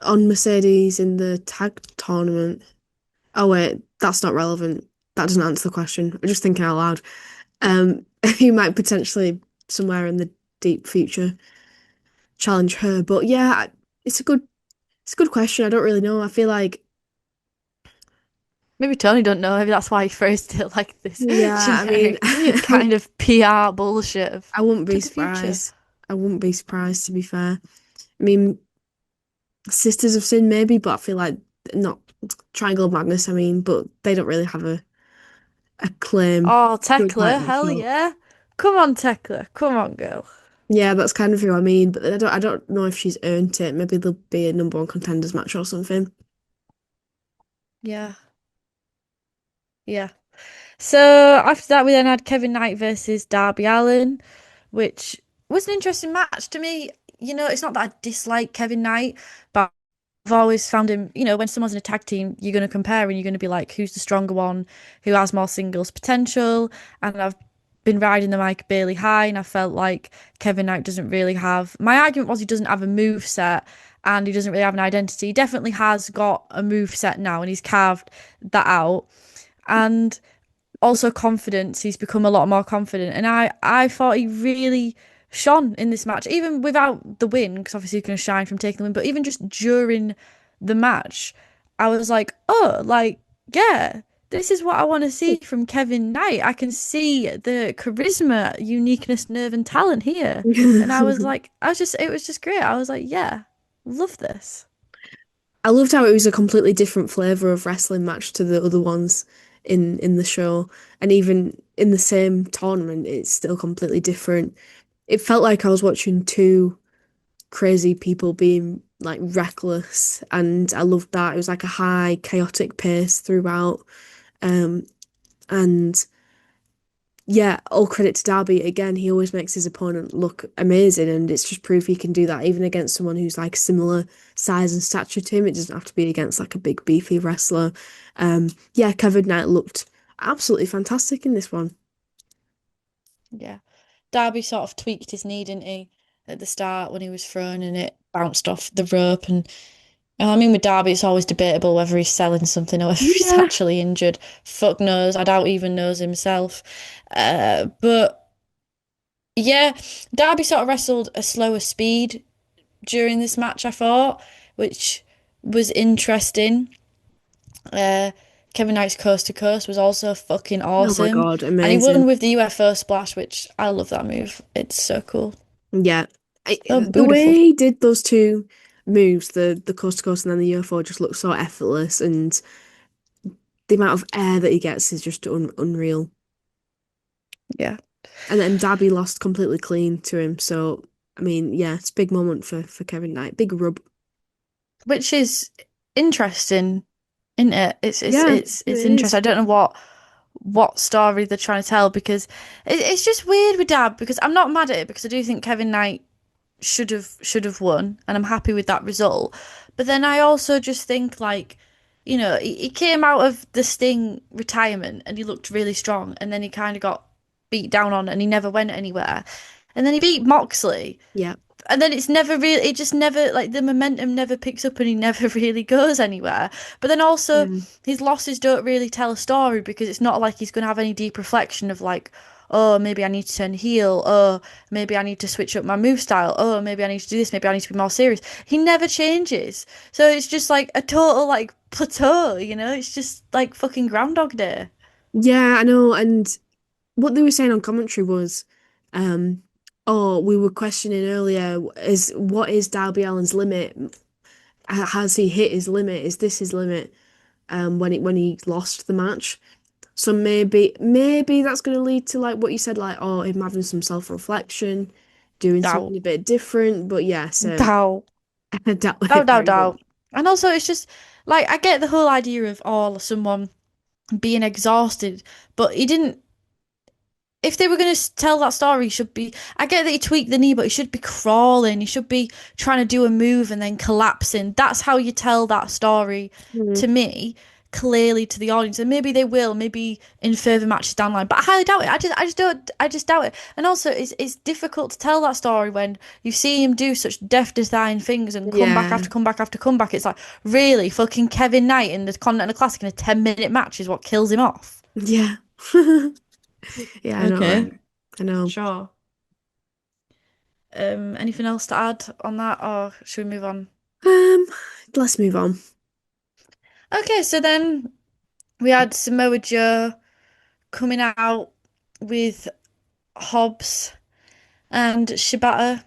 on Mercedes in the tag tournament? Oh wait, that's not relevant. That doesn't answer the question. I'm just thinking out loud. Who might potentially somewhere in the deep future challenge her? But yeah, it's a good question. I don't really know. I feel like Maybe Tony don't know. Maybe that's why he phrased it like this yeah, I mean, generic kind of PR bullshit of I wouldn't to be the future. surprised. I wouldn't be surprised to be fair. I mean, Sisters of Sin maybe, but I feel like not Triangle of Madness, I mean, but they don't really have a claim Oh, to a Tekla, title, hell so yeah. Come on, Tekla. Come on, girl. yeah, that's kind of who I mean, but I don't know if she's earned it. Maybe there'll be a number one contenders match or something. Yeah. Yeah. So after that, we then had Kevin Knight versus Darby Allin, which was an interesting match to me. It's not that I dislike Kevin Knight, but I've always found him, when someone's in a tag team, you're going to compare and you're going to be like, who's the stronger one, who has more singles potential. And I've been riding the mic Bailey high, and I felt like Kevin Knight doesn't really have. My argument was he doesn't have a move set and he doesn't really have an identity. He definitely has got a move set now, and he's carved that out. And also confidence. He's become a lot more confident, and I thought he really shone in this match, even without the win, because obviously he's going to shine from taking the win. But even just during the match, I was like, oh, like yeah. This is what I want to see from Kevin Knight. I can see the charisma, uniqueness, nerve, and talent here. And I was like, it was just great. I was like, yeah, love this. I loved how it was a completely different flavor of wrestling match to the other ones in the show, and even in the same tournament, it's still completely different. It felt like I was watching two crazy people being like reckless, and I loved that. It was like a high chaotic pace throughout. Um, and yeah, all credit to Darby again. He always makes his opponent look amazing, and it's just proof he can do that even against someone who's like similar size and stature to him. It doesn't have to be against like a big beefy wrestler. Yeah, Kevin Knight looked absolutely fantastic in this one. Yeah. Darby sort of tweaked his knee, didn't he? at the start when he was thrown and it bounced off the rope. And I mean, with Darby, it's always debatable whether he's selling something or whether he's Yeah. actually injured. Fuck knows. I doubt he even knows himself. But yeah, Darby sort of wrestled a slower speed during this match, I thought, which was interesting. Uh, Kevin Knight's coast to coast was also fucking Oh my awesome. God, And he won amazing. with the UFO splash, which I love that move. It's so cool. Yeah. So The way beautiful. he did those two moves, the coast to coast and then the UFO, just looks so effortless, and the amount of air that he gets is just unreal. Yeah. And then Darby lost completely clean to him. So, I mean, yeah, it's a big moment for Kevin Knight. Big rub. Which is interesting, isn't it? It's it's Yeah, it's it it's is. interesting. I don't know what story they're trying to tell because it's just weird with Dab because I'm not mad at it because I do think Kevin Knight should have won and I'm happy with that result. But then I also just think like, he came out of the Sting retirement and he looked really strong and then he kind of got beat down on and he never went anywhere. And then he beat Moxley Yeah. and then it's never really, it just never, like, the momentum never picks up and he never really goes anywhere. But then also, Yeah. his losses don't really tell a story because it's not like he's going to have any deep reflection of, like, oh, maybe I need to turn heel. Oh, maybe I need to switch up my move style. Oh, maybe I need to do this. Maybe I need to be more serious. He never changes. So it's just like a total, like, plateau, It's just like fucking Groundhog Day. Yeah, I know. And what they were saying on commentary was, um, oh, we were questioning earlier, what is Darby Allin's limit? Has he hit his limit? Is this his limit? When he lost the match. So maybe that's going to lead to like what you said, like him having some self-reflection, doing Doubt. something a bit different. But yeah, so Doubt. I doubt Doubt, it doubt, very much. doubt. And also, it's just like I get the whole idea of someone being exhausted, but he didn't. If they were going to tell that story, he should be. I get that he tweaked the knee, but he should be crawling. He should be trying to do a move and then collapsing. That's how you tell that story Mm. to me, clearly to the audience. And maybe they will, maybe in further matches down the line. But I highly doubt it. I just doubt it. And also, it's difficult to tell that story when you see him do such death-defying things and comeback Yeah, after comeback after comeback. It's like, really, fucking Kevin Knight in the Continental Classic in a 10-minute match is what kills him off. yeah, yeah. I know, Okay, right? I know. sure. Anything else to add on that, or should we move on? Um, let's move on. Okay, so then we had Samoa Joe coming out with Hobbs and Shibata,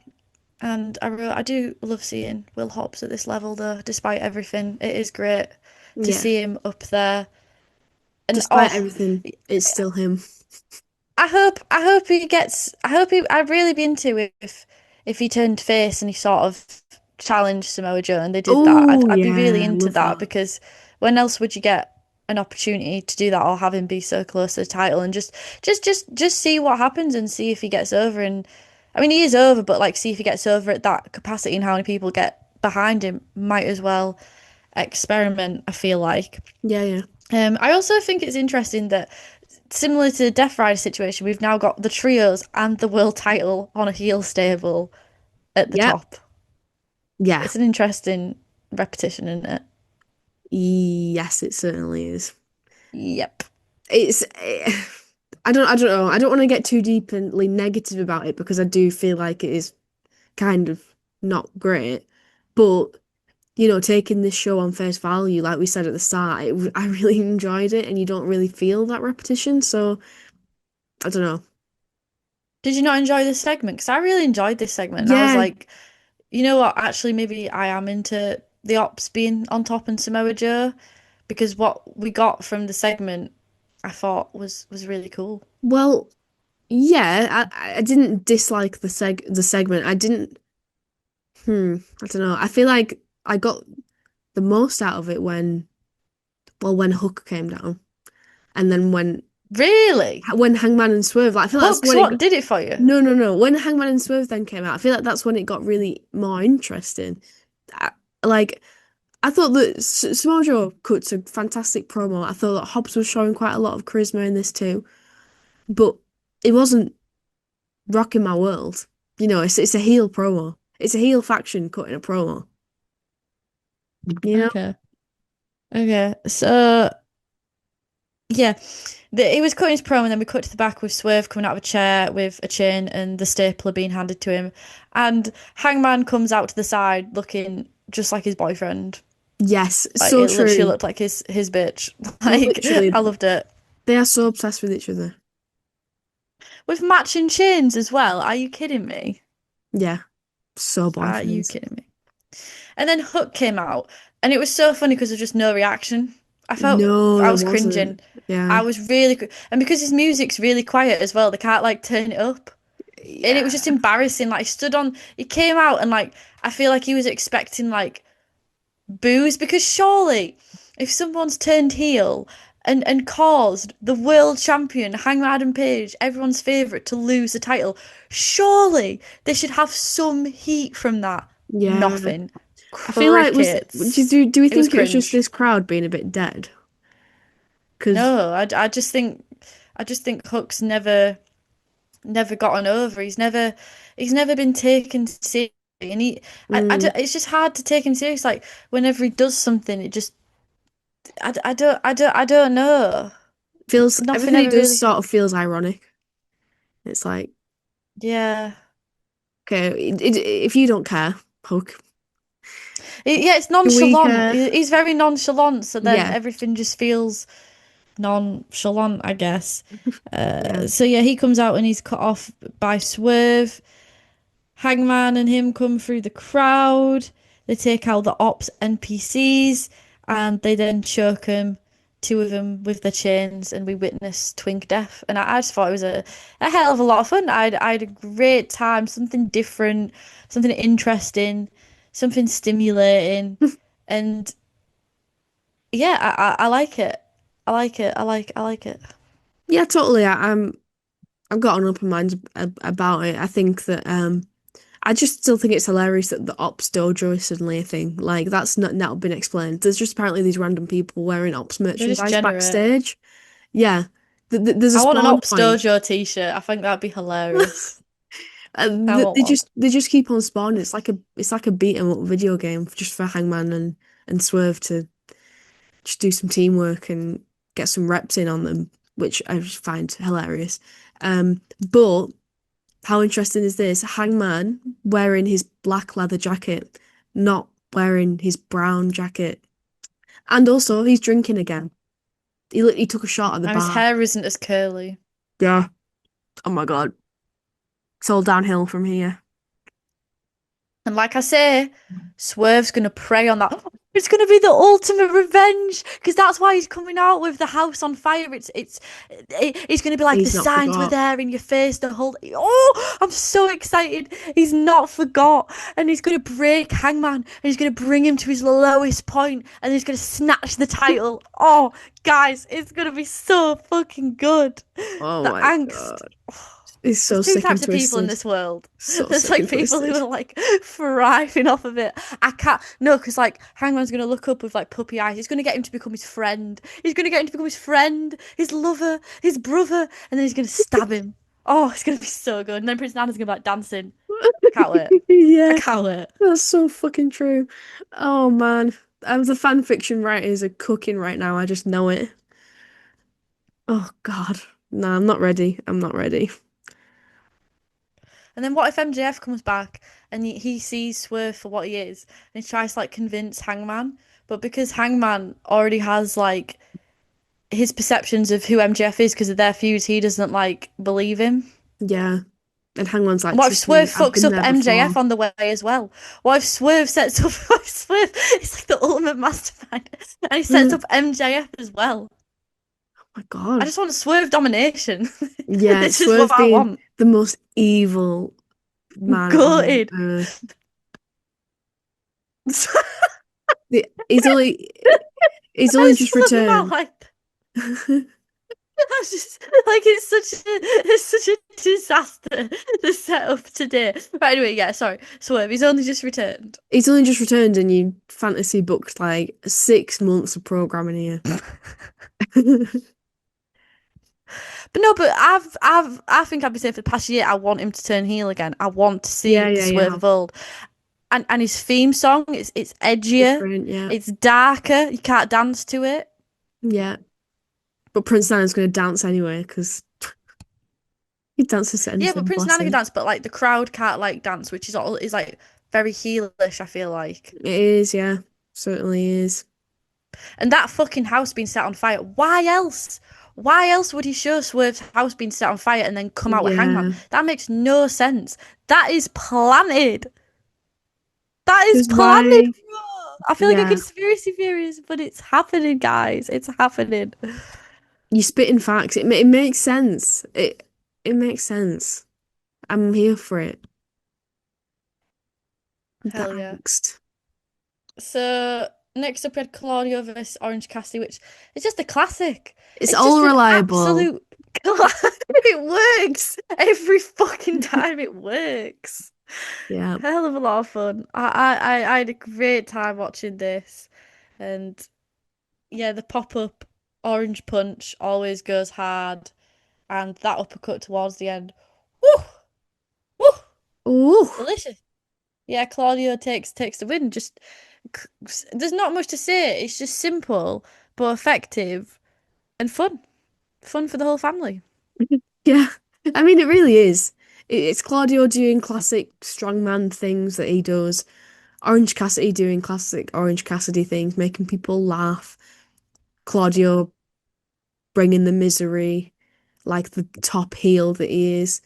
and I do love seeing Will Hobbs at this level, though. Despite everything, it is great to Yeah, see him up there. And despite everything, it's still him. I hope he gets. I'd really be into it if he turned face and he sort of challenged Samoa Joe and they did that. I'd Oh I'd be really yeah, into love that that. because when else would you get an opportunity to do that or have him be so close to the title and just see what happens and see if he gets over and I mean he is over, but like see if he gets over at that capacity and how many people get behind him. Might as well experiment, I feel like. Yeah, yeah, I also think it's interesting that similar to the Death Rider situation, we've now got the trios and the world title on a heel stable at the yeah, top. yeah. It's an interesting repetition, isn't it? Yes, it certainly is. Yep. It's I don't know. I don't want to get too deeply negative about it because I do feel like it is kind of not great. But taking this show on face value, like we said at the start, I really enjoyed it, and you don't really feel that repetition. So I don't know. Did you not enjoy this segment? Because I really enjoyed this segment, and I was Yeah, like, you know what? Actually, maybe I am into the Ops being on top and Samoa Joe because what we got from the segment, I thought was really cool. well, yeah. I didn't dislike the segment. I didn't. I don't know. I feel like I got the most out of it when Hook came down, and then Really? when Hangman and Swerve, like I feel like that's Hook's when it what got, did it for you? no, no, no. When Hangman and Swerve then came out, I feel like that's when it got really more interesting. I, like I thought that Samoa Joe cut a fantastic promo. I thought that Hobbs was showing quite a lot of charisma in this too, but it wasn't rocking my world. You know, it's a heel promo. It's a heel faction cutting a promo. You know? Okay. Okay. So yeah, he was cutting his promo, and then we cut to the back with Swerve coming out of a chair with a chain and the stapler being handed to him, and Hangman comes out to the side looking just like his boyfriend. Yes, Like so it literally true. looked like his bitch. Like Literally, I loved it. they are so obsessed with each other. With matching chains as well. Are you kidding me? Yeah, so Are you boyfriends. kidding me? And then Hook came out, and it was so funny because of just no reaction. No, I there was wasn't. cringing. Yeah, I was really, and because his music's really quiet as well, they can't like turn it up. And it was just yeah, embarrassing. Like he came out and like I feel like he was expecting like boos because surely if someone's turned heel and caused the world champion Hangman Adam Page, everyone's favorite, to lose the title, surely they should have some heat from that. yeah. Nothing. I feel like Crickets. do we It was think it was just cringe. this crowd being a bit dead? Because No, I just think Hook's never gotten over. He's never been taken seriously, and it's just hard to take him serious. Like whenever he does something, it just I don't know. feels Nothing everything he ever does really. sort of feels ironic. It's like, Yeah, okay, if you don't care, Hook, yeah. It's do we nonchalant. care? He's very nonchalant. So then Yeah, everything just feels nonchalant, I guess. yeah, So yeah, he comes out and he's cut off by Swerve. Hangman and him come through the crowd. They take out the ops NPCs and they then choke him, two of them with their chains, and we witness Twink death. And I just thought it was a hell of a lot of fun. I had a great time, something different, something interesting, something stimulating, and yeah, I like it. I like it. I like it. yeah. Totally. I've got an open mind about it. I think that I just still think it's hilarious that the Ops dojo is suddenly a thing. Like that's not been explained. There's just apparently these random people wearing Ops They're just merchandise generate. backstage. Yeah, there's a I want an spawn Ops point. Dojo t-shirt. I think that'd be hilarious. I want They one. just keep on spawning. It's like a beat 'em up video game just for Hangman and Swerve to just do some teamwork and get some reps in on them, which I just find hilarious. But how interesting is this? Hangman wearing his black leather jacket, not wearing his brown jacket. And also, he's drinking again. He took a shot at the And his bar. hair isn't as curly. Yeah. Oh my God. It's all downhill from here. And like I say, Swerve's gonna prey on that. It's gonna be the ultimate revenge because that's why he's coming out with the house on fire. It's gonna be like the He's not signs were forgot. there in your face the whole. Oh, I'm so excited. He's not forgot, and he's gonna break Hangman, and he's gonna bring him to his lowest point, and he's gonna snatch the title. Oh, guys, it's gonna be so fucking good. Oh The my angst. God. He's so There's two sick and types of people in twisted. this world. So There's sick like and people who twisted. are like thriving off of it. I can't no, because like Hangman's gonna look up with like puppy eyes. He's gonna get him to become his friend. He's gonna get him to become his friend, his lover, his brother, and then he's gonna stab him. Oh, it's gonna be so good. And then Prince Nana's gonna be like dancing. I can't wait. I Yeah, can't wait. that's so fucking true. Oh man. The fan fiction writers are cooking right now. I just know it. Oh God. No, I'm not ready. I'm not ready. And then what if MJF comes back and he sees Swerve for what he is and he tries to like convince Hangman, but because Hangman already has like his perceptions of who MJF is because of their feuds, he doesn't like believe him. Yeah. And Hangman's like, And what if trust me, Swerve I've fucks been up there MJF before. on the way as well? What if Swerve sets up what if Swerve is like the ultimate mastermind and he sets Oh up MJF as well? my I God. just want Swerve domination. Yeah, This is what Swerve I being want. the most evil man on Gutted. earth. He's only he's I only just just love how returned. like I was just like it's such a disaster the setup today. But anyway, yeah, sorry. Swerve, he's only just returned. He's only just returned and you fantasy booked like 6 months of programming here. But no, but I think I've been saying for the past year, I want him to turn heel again. I want to Yeah, see the yeah, Swerve yeah. of old. And his theme song, it's edgier, Different, yeah. it's darker. You can't dance to it. Yeah. But Prince Nana's gonna dance anyway, because he dances to Yeah, but anything, Prince bless Nana can him. dance, but like the crowd can't like dance, which is like very heelish, I feel like. It is, yeah. Certainly is. And that fucking house being set on fire. Why else? Why else would he show Swerve's house being set on fire and then come out with Hangman? Yeah. That makes no sense. That is planted. That is Because planted, why? bro. I feel like a Yeah. conspiracy theorist, but it's happening, guys. It's happening. You spit in facts. It makes sense. It makes sense. I'm here for it. The Hell yeah. angst. So next up we had Claudio versus Orange Cassidy, which is just a classic. It's It's just all an reliable. absolute it works. Every fucking time it works. Yeah. Hell of a lot of fun. I had a great time watching this. And yeah, the pop-up orange punch always goes hard. And that uppercut towards the end. Woo! Woo! Ooh. Delicious. Yeah, Claudio takes the win. Just there's not much to say. It's just simple but effective and fun. Fun for the whole family. Yeah. I mean, it really is. It's Claudio doing classic strongman things that he does. Orange Cassidy doing classic Orange Cassidy things, making people laugh. Claudio bringing the misery, like the top heel that he is.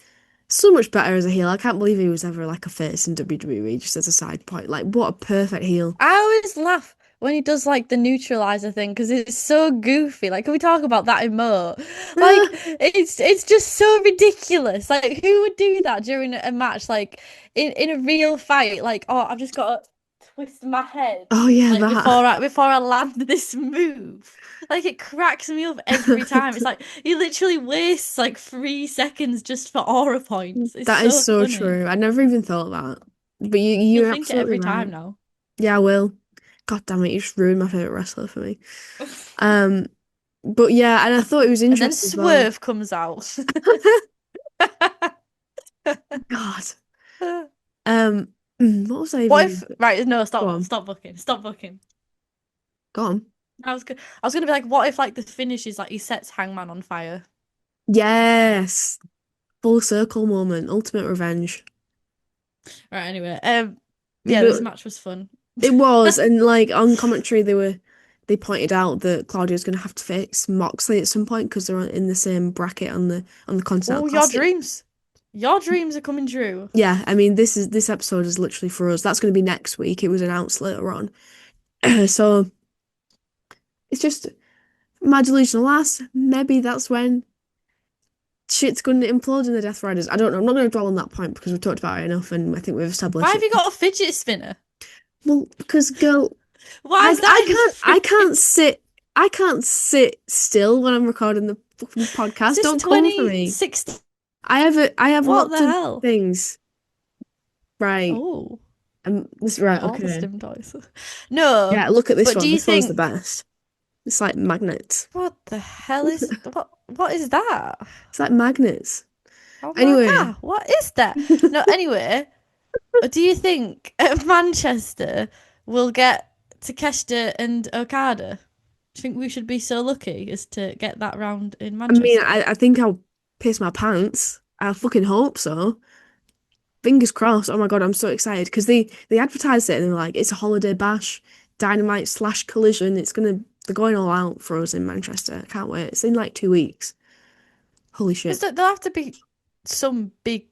So much better as a heel. I can't believe he was ever like a face in WWE, just as a side point. Like, what a perfect heel. I always laugh when he does like the neutralizer thing because it's so goofy. Like, can we talk about that in more? Like, it's just so ridiculous. Like, who would do that during a match? Like, in a real fight? Like, oh, I've just got to twist my head Oh yeah, like that. before I land this move. Like, it cracks me up every time. It's like he literally wastes like 3 seconds just for aura points. It's That is so so funny. true. I never even thought of that. But You'll you're think it absolutely every time right. now. Yeah, I will. God damn it, you just ruined my favorite wrestler for me. Um, but yeah, and I thought it was And then interesting as well. Swerve comes out. God. Um, what was I What even? if right, no, Go stop on, stop booking. Stop booking. go on. I was gonna be like, what if like the finish is like he sets Hangman on fire? Yes, full circle moment, ultimate revenge. Right, anyway. Yeah, this But match was fun. it was, and like on commentary, they pointed out that Claudio's going to have to face Moxley at some point because they're in the same bracket on the Continental Oh, your Classic. dreams. Your dreams are coming true. Yeah, I mean this episode is literally for us. That's going to be next week. It was announced later on, so it's just my delusional ass. Maybe that's when shit's going to implode in the Death Riders. I don't know. I'm not going to dwell on that point because we've talked about it enough, and I think we've Why established have it. you got a fidget spinner? Well, because girl, Why is that in the I can't sit still when I'm recording the fucking Is podcast. this Don't come for me. 2016? I have What lots the of hell? things. Right. Oh, This right, all the okay. stim toys. No, Yeah, look at this but do one. you This one's the think best. It's like magnets. what the hell is what is that? It's like magnets. Oh my Anyway. God, what is that? No, anyway, do you think Manchester will get Takeshita and Okada? Do you think we should be so lucky as to get that round in I mean, Manchester? I think I'll piss my pants. I fucking hope so. Fingers crossed. Oh my God, I'm so excited because they advertised it and they were like, it's a holiday bash, Dynamite / Collision. They're going all out for us in Manchester. I can't wait. It's in like 2 weeks. Holy shit. There'll have to be some big.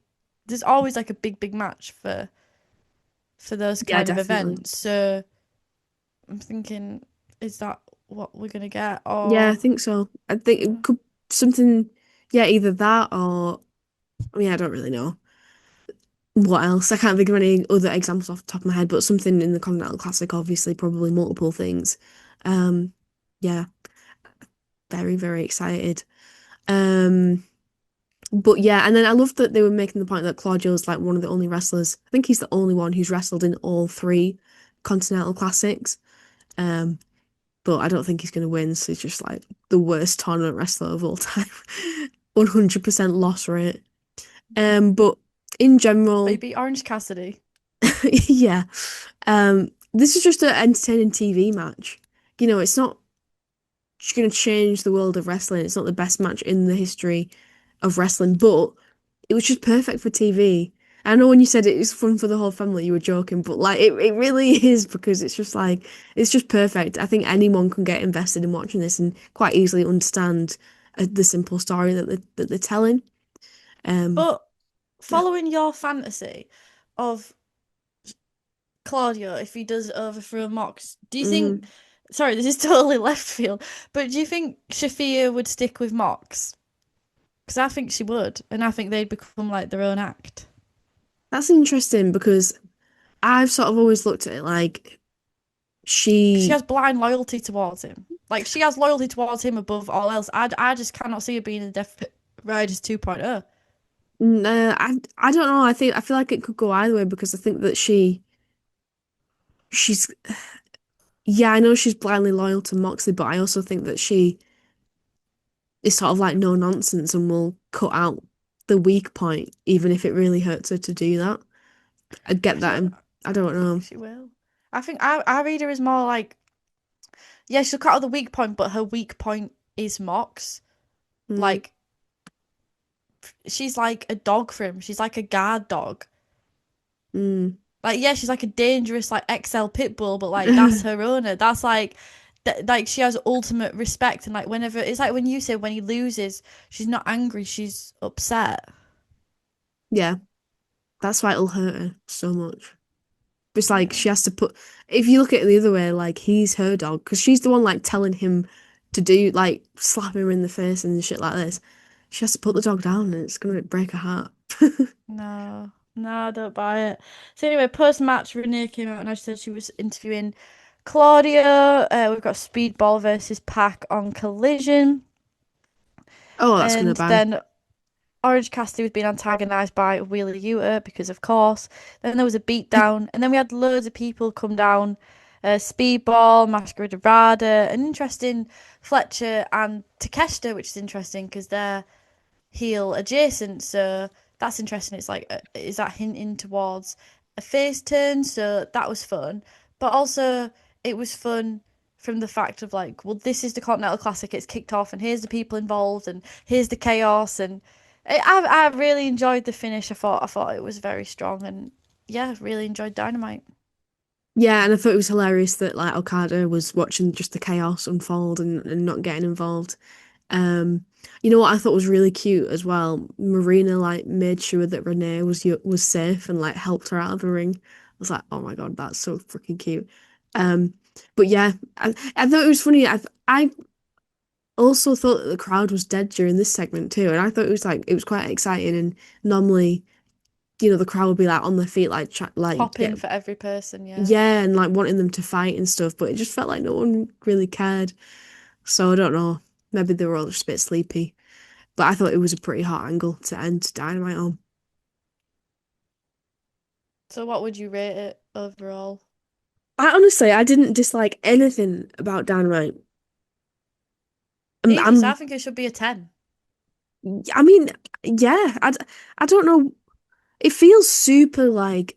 There's always like a big match for those Yeah, kind of definitely. events. So I'm thinking, is that what we're gonna get? Yeah, I Or think so. I think it could something, yeah, either that or, I mean, I don't really know what else. I can't think of any other examples off the top of my head, but something in the Continental Classic, obviously, probably multiple things. Um, yeah, very, very excited. Um, but yeah, and then I love that they were making the point that Claudio's like one of the only wrestlers. I think he's the only one who's wrestled in all three Continental Classics. But I don't think he's going to win. So he's just like the worst tournament wrestler of all time. 100% loss rate. But in general, Maybe Orange Cassidy. yeah. This is just an entertaining TV match. It's not going to change the world of wrestling. It's not the best match in the history of wrestling, but it was just perfect for TV. I know when you said it was fun for the whole family, you were joking, but like it really is because it's just like it's just perfect. I think anyone can get invested in watching this and quite easily understand the simple story that they're telling. Um, But yeah. following your fantasy of Claudio, if he does overthrow Mox, do you think? Mm. Sorry, this is totally left field, but do you think Shafir would stick with Mox? Because I think she would, and I think they'd become like their own act. That's interesting because I've sort of always looked at it like Because she she has blind loyalty towards him. Like she has loyalty towards him above all else. I just cannot see her being a Death Riders 2.0. I don't know. I feel like it could go either way because I think that she's yeah, I know she's blindly loyal to Moxley, but I also think that she is sort of like no nonsense and will cut out the weak point, even if it really hurts her to do that. I get I that. don't. I don't I think know. she will. I think I read her as more like yeah, she'll cut out the weak point, but her weak point is Mox. Mm, Like she's like a dog for him. She's like a guard dog. mm. Like yeah, she's like a dangerous like XL pit bull, but like that's her owner. That's like like she has ultimate respect and like whenever it's like when you say when he loses, she's not angry, she's upset. Yeah, that's why it'll hurt her so much. It's like Yeah. she has to put, if you look at it the other way, like he's her dog, because she's the one like telling him to do, like slap him in the face and shit like this. She has to put the dog down and it's gonna break her heart. No. No, I don't buy it. So anyway, post match Renee came out and I said she was interviewing Claudia. We've got Speedball versus Pac on Collision. Oh, that's gonna And bang. then Orange Cassidy was being antagonised by Wheeler Yuta because, of course. Then there was a beatdown, and then we had loads of people come down. Speedball, Masquerade, an interesting Fletcher and Takeshita, which is interesting because they're heel adjacent. So that's interesting. It's like, is that hinting towards a face turn? So that was fun. But also, it was fun from the fact of like, well, this is the Continental Classic. It's kicked off, and here's the people involved, and here's the chaos. And I really enjoyed the finish. I thought it was very strong, and yeah, really enjoyed Dynamite. Yeah, and I thought it was hilarious that like Okada was watching just the chaos unfold and not getting involved. Um, you know what I thought was really cute as well? Marina like made sure that Renee was safe and like helped her out of the ring. I was like, oh my God, that's so freaking cute. Um, but yeah, I thought it was funny. I also thought that the crowd was dead during this segment too, and I thought it was quite exciting. And normally, the crowd would be like on their feet, like Popping for every person, yeah. yeah, and like wanting them to fight and stuff. But it just felt like no one really cared. So I don't know. Maybe they were all just a bit sleepy. But I thought it was a pretty hot angle to end Dynamite on. So what would you rate it overall? I didn't dislike anything about Dynamite. Easy, so I I'm think it should be a 10. I mean, yeah, I don't know. It feels super like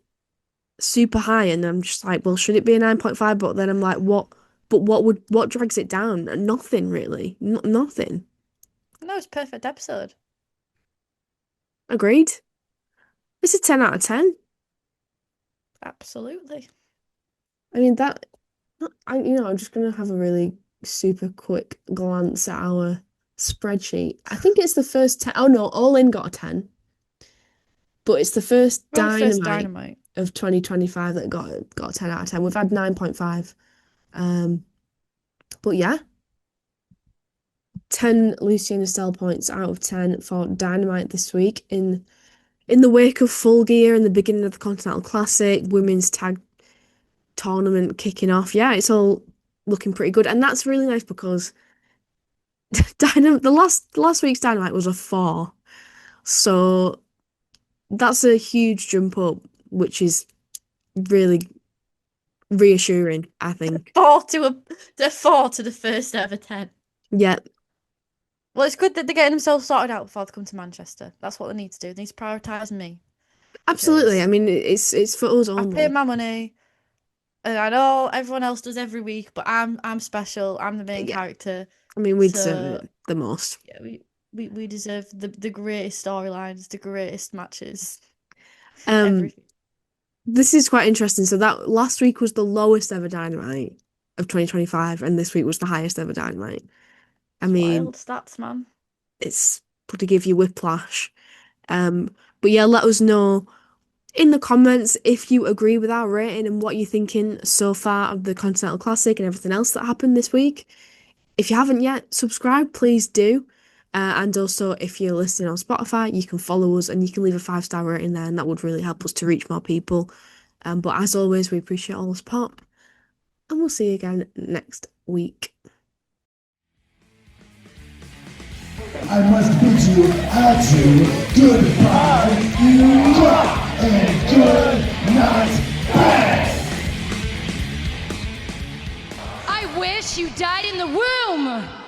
super high, and I'm just like, well, should it be a 9.5? But then I'm like, what? But what drags it down? Nothing really. Nothing. No, it's a perfect episode. Agreed. It's a 10 out of 10. Absolutely. I mean I'm just gonna have a really super quick glance at our spreadsheet. I think it's the first 10. Oh no, All In got a 10, but it's the first We're on the first Dynamite Dynamite. of 2025 that got a 10 out of 10. We've had 9.5. But yeah, 10 Lucy and Estelle points out of 10 for Dynamite this week in the wake of Full Gear and the beginning of the Continental Classic, women's tag tournament kicking off. Yeah, it's all looking pretty good, and that's really nice because the last week's Dynamite was a 4, so that's a huge jump up, which is really reassuring, I think. Four to the first ever 10. Yeah, Well, it's good that they're getting themselves sorted out before they come to Manchester. That's what they need to do. They need to prioritise me. Absolutely. I mean, it's for us I've paid only. my money, and I know everyone else does every week, but I'm special. I'm the main Yeah. character. I mean, we deserve So it the most. yeah, we deserve the greatest storylines, the greatest matches, Um, everything. this is quite interesting. So that last week was the lowest ever Dynamite of 2025, and this week was the highest ever Dynamite. I It's mean, wild stats, man. it's to give you whiplash. But yeah, let us know in the comments if you agree with our rating and what you're thinking so far of the Continental Classic and everything else that happened this week. If you haven't yet, subscribe, please do. And also, if you're listening on Spotify, you can follow us and you can leave a 5-star rating there, and that would really help us to reach more people. But as always, we appreciate all the support, and we'll see you again next week. I must bid you adieu, goodbye, and good night, bye. I wish you died in the womb!